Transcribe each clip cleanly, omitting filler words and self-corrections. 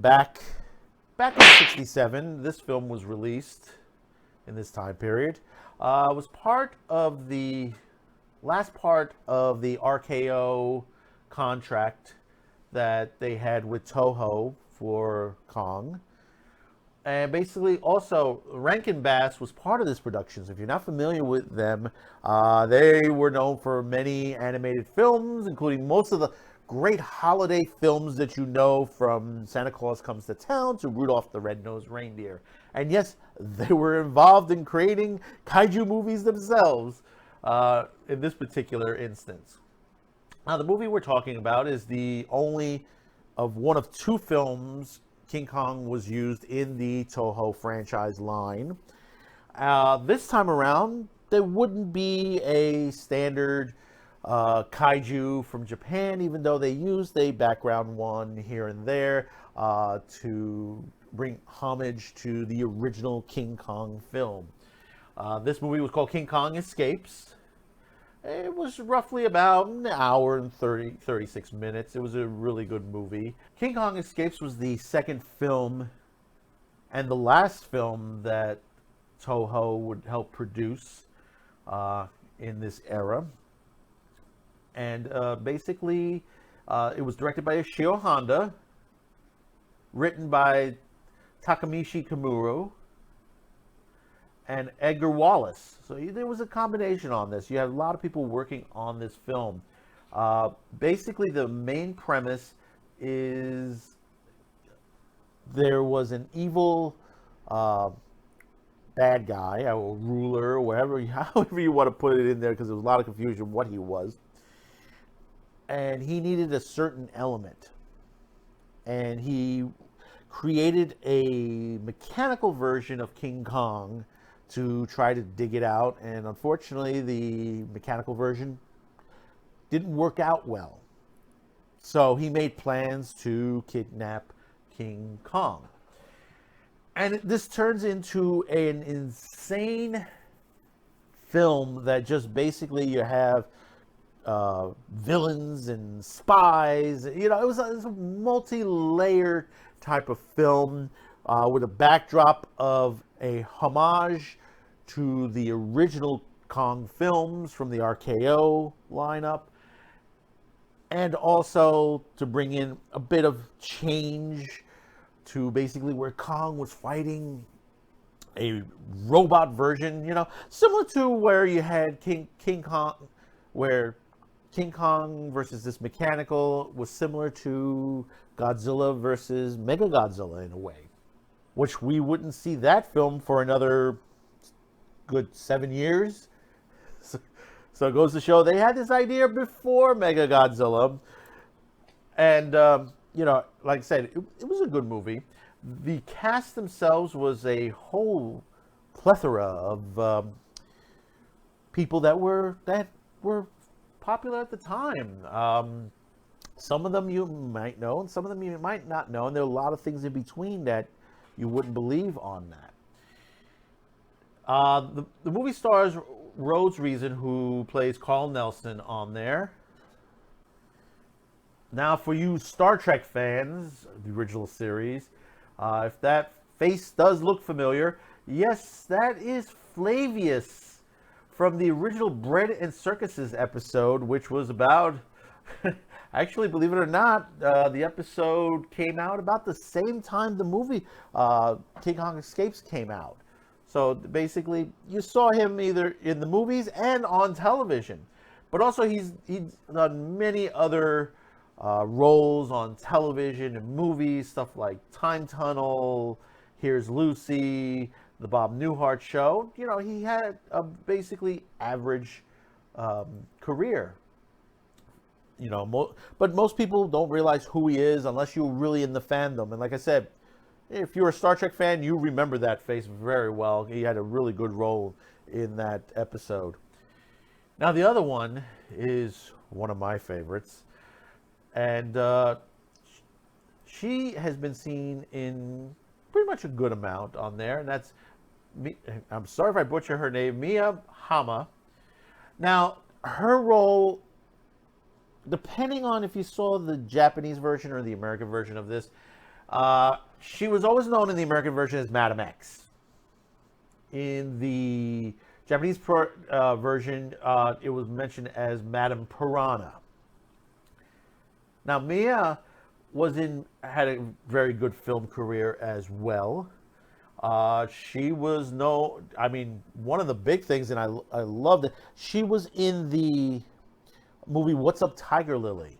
Back back in '67, this film was released in this time period. Was part of the last part of the RKO contract that they had with Toho for Kong. And basically, also, Rankin Bass was part of this production. So if you're not familiar with them, they were known for many animated films, including most of the great holiday films that you know, from Santa Claus Comes to Town to Rudolph the Red-Nosed Reindeer. And yes, they were involved in creating kaiju movies themselves in this particular instance. Now, the movie we're talking about is the only of one of two films King Kong was used in the Toho franchise line. This time around, there wouldn't be a standard kaiju from Japan, even though they used a background one here and there to bring homage to the original King Kong film. This movie was called King Kong Escapes. It was roughly about an hour and 36 minutes. It was a really good movie. King Kong Escapes was the second film and the last film that Toho would help produce in this era. And basically, it was directed by Ishio Honda, written by Takamichi Kimura, and Edgar Wallace. So there was a combination on this. You had a lot of people working on this film. Basically, the main premise is there was an evil bad guy, or ruler, or however you want to put it in there, because there was a lot of confusion what he was. And he needed a certain element. And he created a mechanical version of King Kong to try to dig it out, and unfortunately the mechanical version didn't work out well. So he made plans to kidnap King Kong. And this turns into an insane film that just basically you have villains and spies. You know, it was a multi-layered type of film with a backdrop of a homage to the original Kong films from the RKO lineup, and also to bring in a bit of change to basically where Kong was fighting a robot version, you know, similar to where you had King Kong, where King Kong versus this mechanical was similar to Godzilla versus Mechagodzilla in a way, which we wouldn't see that film for another good 7 years. So it goes to show they had this idea before Mechagodzilla. And, you know, like I said, it was a good movie. The cast themselves was a whole plethora of people that were popular at the time. Some of them you might know, and some of them you might not know. And there are a lot of things in between that you wouldn't believe on that. The movie stars Rhodes Reason, who plays Carl Nelson on there. Now, for you Star Trek fans, the original series, if that face does look familiar, yes, that is Flavius from the original Bread and Circuses episode, which was about, actually, believe it or not, the episode came out about the same time the movie King Kong Escapes came out. So basically, you saw him either in the movies and on television. But also, he's done many other roles on television and movies, stuff like Time Tunnel, Here's Lucy, The Bob Newhart Show. You know, he had a basically average career. You know, but most people don't realize who he is unless you're really in the fandom. And like I said, if you're a Star Trek fan, you remember that face very well. He had a really good role in that episode. Now, the other one is one of my favorites. And she has been seen in pretty much a good amount on there. And that's, I'm sorry if I butcher her name, Mia Hama. Now, her role, depending on if you saw the Japanese version or the American version of this, She was always known in the American version as Madam X. In the Japanese version, it was mentioned as Madame Piranha. Now, Mia had a very good film career as well. She was one of the big things, and I loved it. She was in the movie What's Up, Tiger Lily?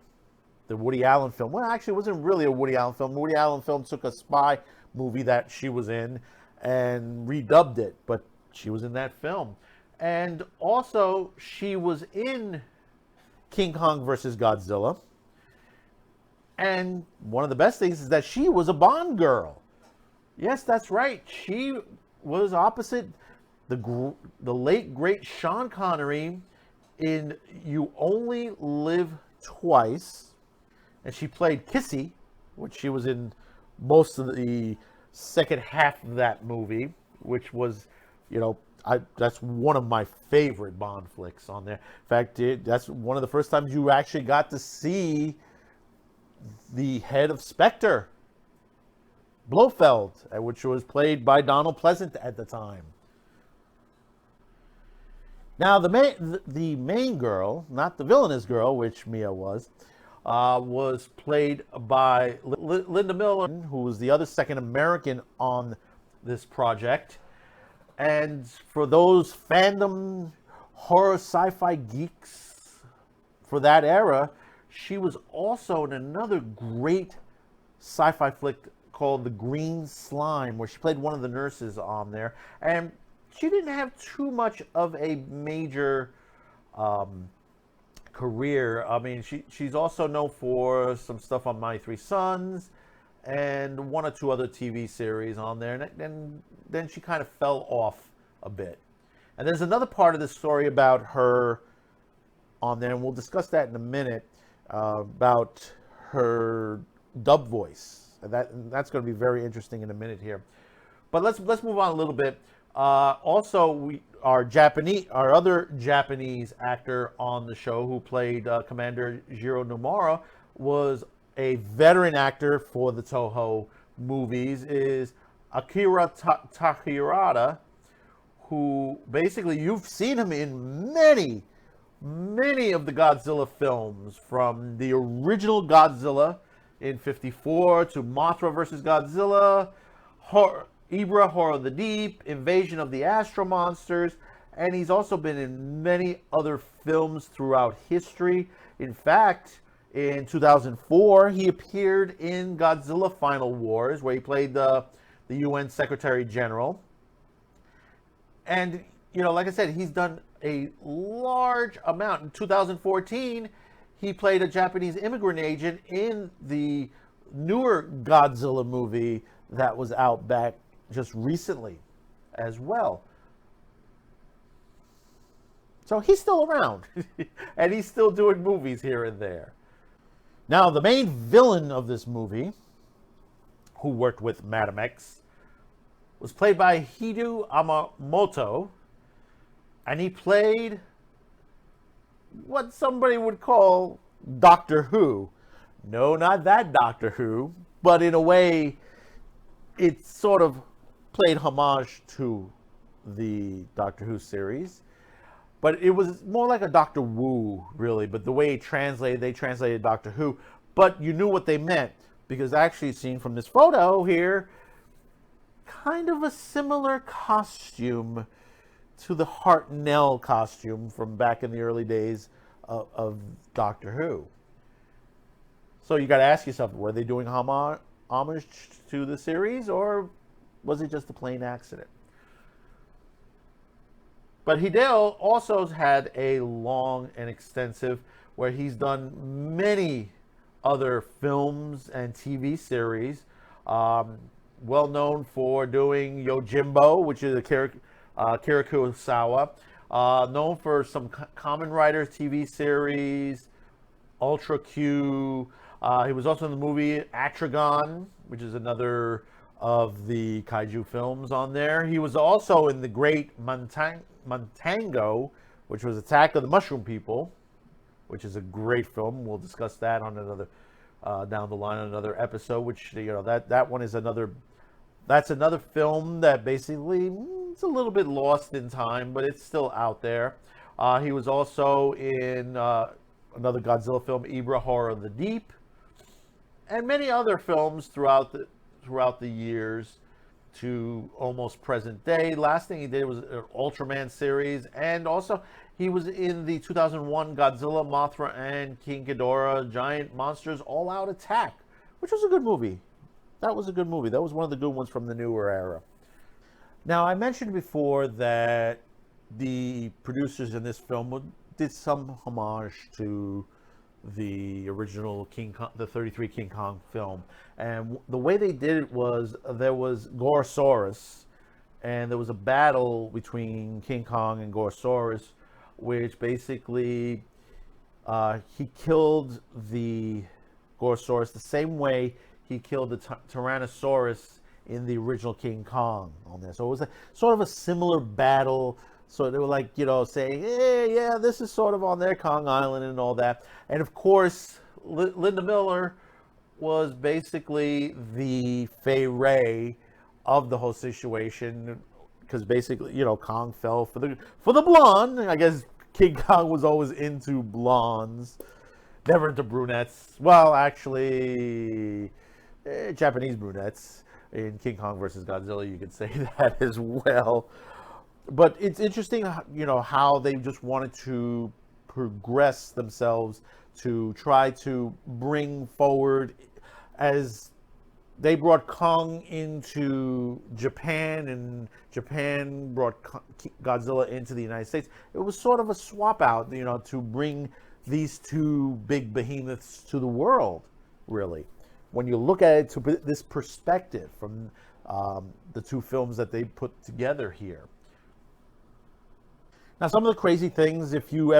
The Woody Allen film. Well, actually, it wasn't really a Woody Allen film. The Woody Allen film took a spy movie that she was in and redubbed it, but she was in that film. And also, she was in King Kong versus Godzilla. And one of the best things is that she was a Bond girl. Yes, that's right. She was opposite the late, great Sean Connery in You Only Live Twice. And she played Kissy, which she was in most of the second half of that movie, which was, that's one of my favorite Bond flicks on there. In fact, that's one of the first times you actually got to see the head of Spectre, Blofeld, which was played by Donald Pleasant at the time. Now, the main girl, not the villainous girl, which Mia was played by Linda Miller, who was the other second American on this project. And for those fandom horror sci-fi geeks for that era, she was also in another great sci-fi flick called The Green Slime, where she played one of the nurses on there. And she didn't have too much of a major career. I mean, she's also known for some stuff on My Three Sons and one or two other TV series on there. And then she kind of fell off a bit. And there's another part of the story about her on there, and we'll discuss that in a minute, about her dub voice. And that's going to be very interesting in a minute here. But let's move on a little bit. Also, our other Japanese actor on the show who played Commander Jiro Nomura was a veteran actor for the Toho movies, is Akira Takahata, who basically you've seen him in many of the Godzilla films, from the original Godzilla in '54 to Mothra versus Godzilla, Ibra, Horror of the Deep, Invasion of the Astro Monsters, and he's also been in many other films throughout history. In fact, in 2004, he appeared in Godzilla Final Wars, where he played the UN Secretary General. And, like I said, he's done a large amount. In 2014, he played a Japanese immigrant agent in the newer Godzilla movie that was out back just recently as well. So he's still around and he's still doing movies here and there. Now, the main villain of this movie, who worked with Madam X, was played by Hideo Amamoto, and he played what somebody would call Doctor Who. No, not that Doctor Who, but in a way, it sort of played homage to the Doctor Who series. But it was more like a Doctor Wu, really. But the way they translated Doctor Who. But you knew what they meant, because actually seen from this photo here, kind of a similar costume to the Hartnell costume from back in the early days of Doctor Who. So you got to ask yourself, were they doing homage to the series, or was it just a plain accident? But Hideo also had a long and extensive, where he's done many other films and TV series. Well known for doing Yojimbo, which is a Kira Kurosawa. Known for some Kamen Rider TV series, Ultra Q. He was also in the movie Atragon, which is another of the kaiju films on there. He was also in the great Montango, which was Attack of the Mushroom People, which is a great film. We'll discuss that on another down the line on another episode, which, that one is that's another film that basically it's a little bit lost in time, but it's still out there. He was also in another Godzilla film, Ibra Horror of the Deep, and many other films throughout the years to almost present day. Last thing he did was an Ultraman series, and also he was in the 2001 Godzilla, Mothra, and King Ghidorah Giant Monsters All Out Attack, which was a good movie. That was a good movie. That was one of the good ones from the newer era. Now, I mentioned before that the producers in this film did some homage to the original King Kong, the 33 King Kong film. And the way they did it was there was Gorosaurus, and there was a battle between King Kong and Gorosaurus, which basically he killed the Gorosaurus the same way he killed the Tyrannosaurus in the original King Kong on there. So it was sort of a similar battle. So they were like, saying, hey, yeah, this is sort of on their Kong Island and all that. And of course, Linda Miller was basically the Fay Ray of the whole situation, because basically, Kong fell for the blonde. I guess King Kong was always into blondes, never into brunettes. Well, actually, Japanese brunettes in King Kong versus Godzilla, you could say that as well. But it's interesting, how they just wanted to progress themselves to try to bring forward, as they brought Kong into Japan and Japan brought Godzilla into the United States. It was sort of a swap out, to bring these two big behemoths to the world, really. When you look at it to this perspective from the two films that they put together here. Now, some of the crazy things, if you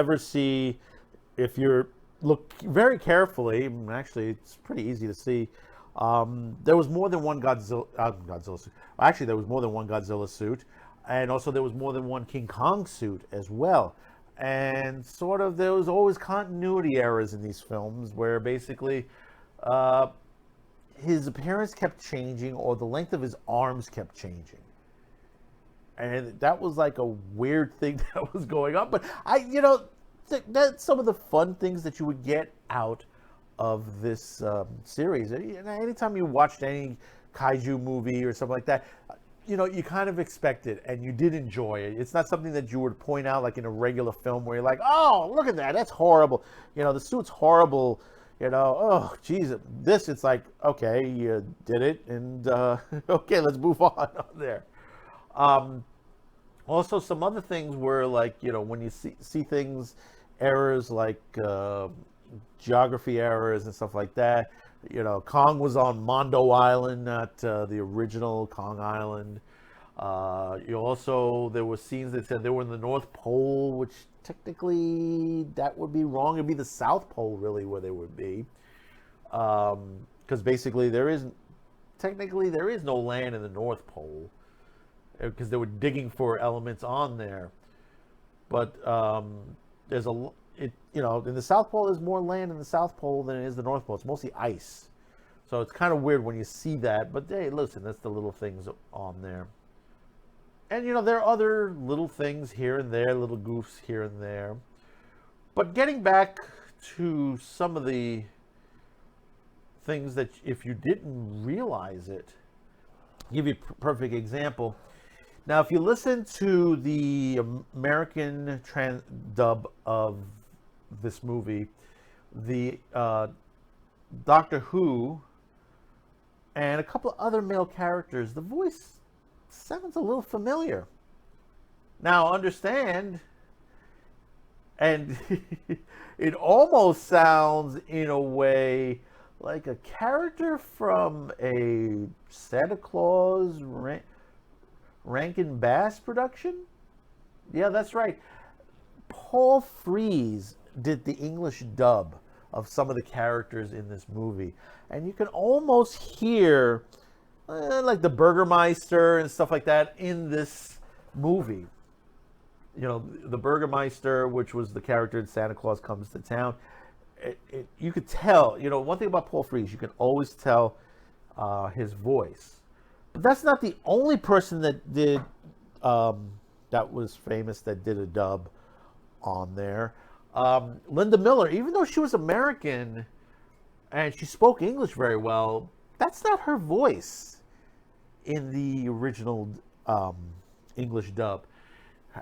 look very carefully, actually, it's pretty easy to see. There was more than one Godzilla suit. Actually, there was more than one Godzilla suit, and also there was more than one King Kong suit as well. And sort of there was always continuity errors in these films where basically his appearance kept changing, or the length of his arms kept changing. And that was like a weird thing that was going on. But that's some of the fun things that you would get out of this series. Anytime you watched any kaiju movie or something like that, you kind of expect it, and you did enjoy it. It's not something that you would point out like in a regular film where you're like, oh, look at that, that's horrible. The suit's horrible. Oh, geez. This, it's like, okay, you did it, and okay, let's move on there. Also, some other things were like, when you see things, errors like geography errors and stuff like that. Kong was on Mondo Island, not the original Kong Island. There were scenes that said they were in the North Pole, which technically that would be wrong. It'd be the South Pole, really, where they would be. Because basically there is no land in the North Pole, because they were digging for elements on there. But there's in the South Pole, there's more land in the South Pole than it is the North Pole. It's mostly ice. So it's kind of weird when you see that. But hey, listen, that's the little things on there. And there are other little things here and there, little goofs here and there. But getting back to some of the things that if you didn't realize it, I'll give you a perfect example. Now, if you listen to the American dub of this movie, the Doctor Who and a couple of other male characters, the voice sounds a little familiar. Now, understand, and it almost sounds in a way like a character from a Santa Claus Rankin Bass production? Yeah, that's right. Paul Frees did the English dub of some of the characters in this movie. And you can almost hear like the Burgermeister and stuff like that in this movie. The Burgermeister, which was the character in Santa Claus Comes to Town. you could tell. One thing about Paul Frees, you can always tell his voice. But that's not the only person that did that was famous that did a dub on there. Linda Miller, even though she was American and she spoke English very well, that's not her voice in the original English dub.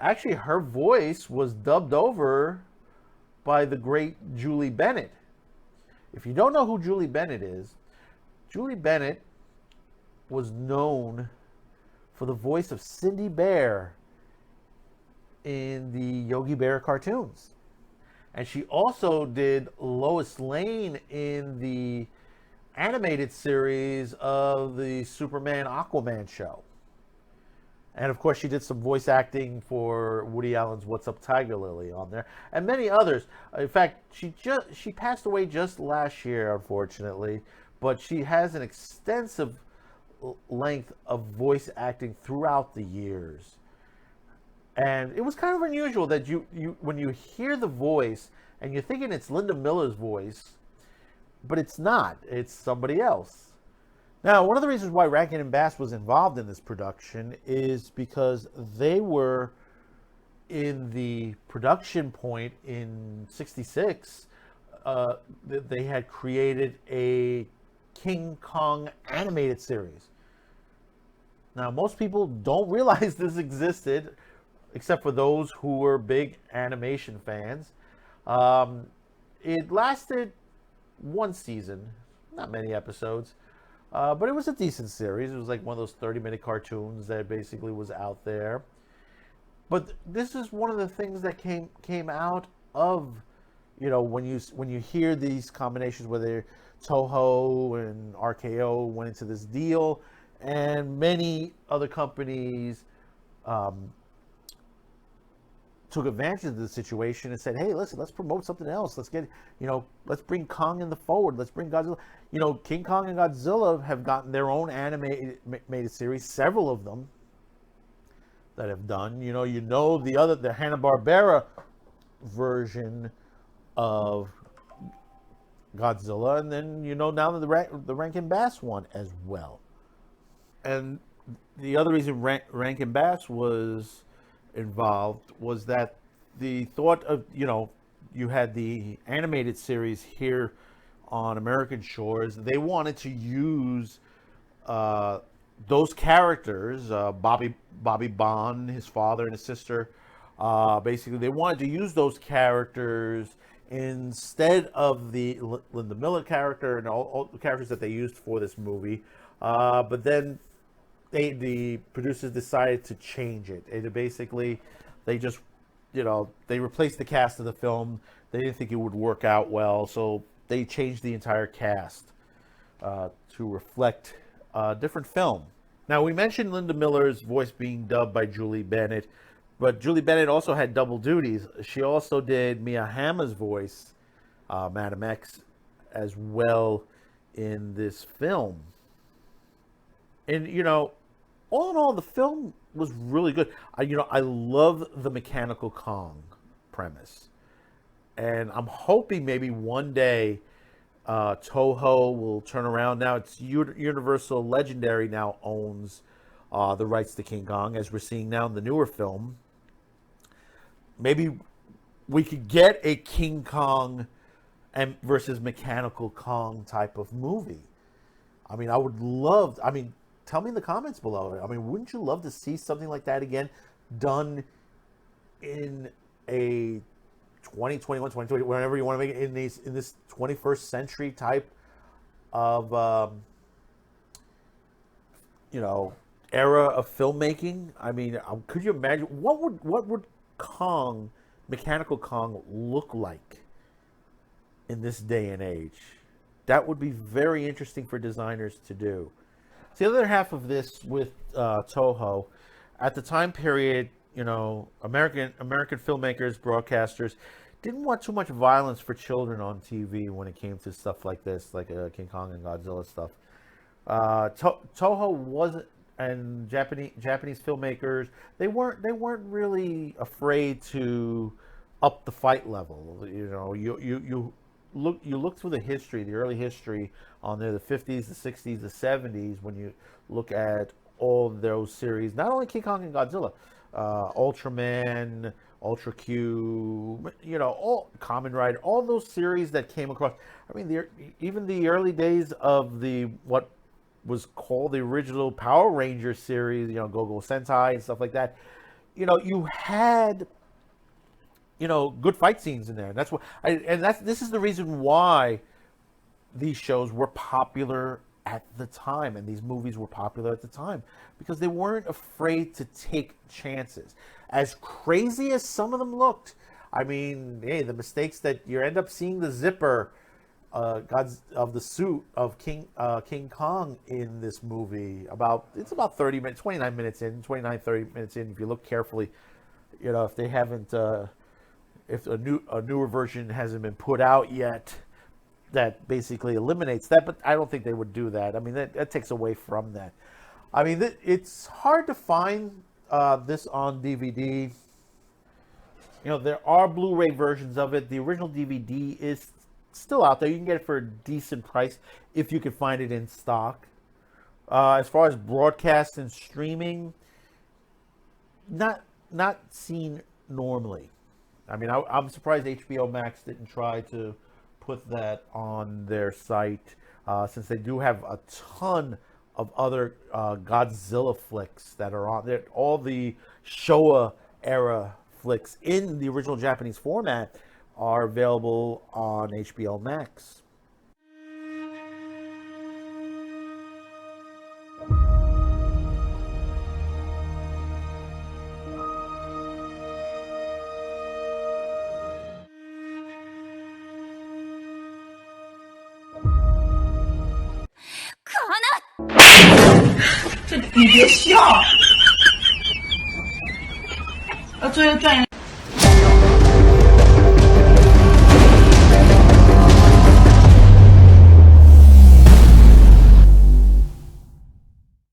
Actually, her voice was dubbed over by the great Julie Bennett. If you don't know who Julie Bennett is, Julie Bennett was known for the voice of Cindy Bear in the Yogi Bear cartoons. And she also did Lois Lane in the animated series of the Superman Aquaman show. And of course, she did some voice acting for Woody Allen's "What's Up, Tiger Lily" on there, and many others. In fact, she passed away just last year, unfortunately. But she has an extensive length of voice acting throughout the years, and it was kind of unusual that you when you hear the voice and you're thinking it's Linda Miller's voice, but it's not. It's somebody else. Now, one of the reasons why Rankin and Bass was involved in this production is because they were in the production point in '66. They had created a King Kong animated series. Now, most people don't realize this existed, except for those who were big animation fans. It lasted one season, not many episodes. But it was a decent series. It was like one of those 30-minute cartoons that basically was out there. But this is one of the things that came out of, when you hear these combinations where Toho and RKO went into this deal, and many other companies took advantage of the situation and said, "Hey, listen, let's promote something else. Let's get, let's bring Kong in the forward. Let's bring Godzilla." King Kong and Godzilla have gotten their own animated series, several of them that have done. The Hanna-Barbera version of Godzilla, and then now the Rankin Bass one as well. And the other reason Rankin Bass was involved was that the thought of you had the animated series here on American shores. They wanted to use those characters, Bobby Bond, his father and his sister. Basically, they wanted to use those characters instead of the Linda Miller character and all the characters that they used for this movie. But then the producers decided to change it. They just, they replaced the cast of the film. They didn't think it would work out well, so they changed the entire cast to reflect a different film. Now, we mentioned Linda Miller's voice being dubbed by Julie Bennett, but Julie Bennett also had double duties. She also did Mia Hammer's voice, Madam X, as well in this film. And, all in all, the film was really good. I love the Mechanical Kong premise. And I'm hoping maybe one day Toho will turn around. Now, it's Universal Legendary now owns the rights to King Kong, as we're seeing now in the newer film. Maybe we could get a King Kong versus Mechanical Kong type of movie. I would love... tell me in the comments below. Wouldn't you love to see something like that again, done in a 2021, 2020, whenever you want to make it, in this 21st century type of era of filmmaking? Could you imagine what would Mechanical Kong look like in this day and age? That would be very interesting for designers to do. The other half of this with Toho, at the time period, American filmmakers, broadcasters didn't want too much violence for children on TV when it came to stuff like this, like King Kong and Godzilla stuff. Toho wasn't, and Japanese filmmakers, they weren't really afraid to up the fight level. look through the history, the early history on there, the 50s, the 60s, the 70s, when you look at all those series, not only King Kong and Godzilla, Ultraman, Ultra Q, all Kamen Rider, all those series that came across. I mean, even the early days of the what was called the original Power Ranger series, Go-Go Sentai and stuff like that. You had good fight scenes in there. And that's what this is the reason why these shows were popular at the time and these movies were popular at the time, because they weren't afraid to take chances. As crazy as some of them looked, I mean, hey, the mistakes that you end up seeing the zipper God's of the suit of King Kong in this movie. It's about 30 minutes, 29 minutes in, 30 minutes in. If you look carefully, if they haven't, if a newer version hasn't been put out yet, that basically eliminates that. But I don't think they would do that. I mean, that takes away from that. I mean, it's hard to find this on DVD. There are Blu-ray versions of it. The original DVD is still out there. You can get it for a decent price if you can find it in stock. As far as broadcast and streaming, not seen normally. I mean, I'm surprised HBO Max didn't try to put that on their site, since they do have a ton of other Godzilla flicks that are on there. All the Showa era flicks in the original Japanese format are available on HBO Max.